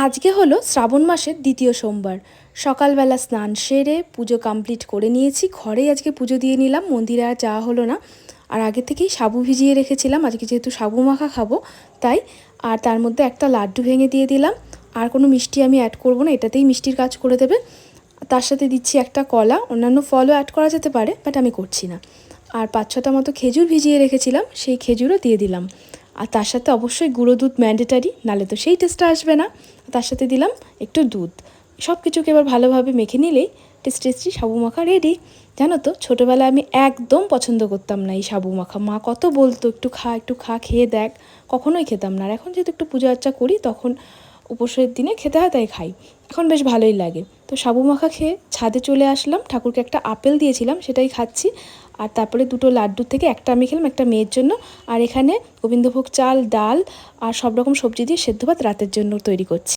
আজকে হলো শ্রাবণ মাসের দ্বিতীয় সোমবার। সকালবেলা স্নান সেরে পুজো কমপ্লিট করে নিয়েছি। ঘরেই আজকে পুজো দিয়ে নিলাম, মন্দিরে আর যাওয়া হলো না। আর আগে থেকেই সাবু ভিজিয়ে রেখেছিলাম, আজকে যেহেতু সাবু মাখা খাবো তাই। আর তার মধ্যে একটা লাড্ডু ভেঙে দিয়ে দিলাম। আর কোনো মিষ্টি আমি অ্যাড করবো না, এটাতেই মিষ্টির কাজ করে দেবে। তার সাথে দিচ্ছি একটা কলা, অন্যান্য ফলও অ্যাড করা যেতে পারে বাট আমি করছি না। আর 5-6টা মতো খেজুর ভিজিয়ে রেখেছিলাম, সেই খেজুরও দিয়ে দিলাম। আর তার সাথে অবশ্যই গুঁড়ো দুধ ম্যান্ডেটারি, নাহলে তো সেই টেস্টটা আসবে না। তার সাথে দিলাম একটু দুধ। সব কিছুকে এবার ভালোভাবে মেখে নিলেই টেস্টি সাবু মাখা রেডি। জানো তো, ছোটোবেলায় আমি একদম পছন্দ করতাম না এই সাবু মাখা। মা কত বলতো একটু খা খেয়ে দেখ, কখনোই খেতাম না। আর এখন যেহেতু একটু পূজা আর্চা করি তখন উপোসের দিনে খেতে হয়, তাই খাই। এখন বেশ ভালোই লাগে। তো সাবু মাখা খেয়ে ছাদে চলে আসলাম, ঠাকুরকে একটা আপেল দিয়েছিলাম সেটাই খাচ্ছি। আর তারপরে দুটো লাড্ডুর থেকে একটা আমি খেলাম, একটা মেয়ের জন্য। আর এখানে গোবিন্দভোগ চাল, ডাল আর সব রকম সবজি দিয়ে সেদ্ধ ভাত রাতের জন্য তৈরি করছি।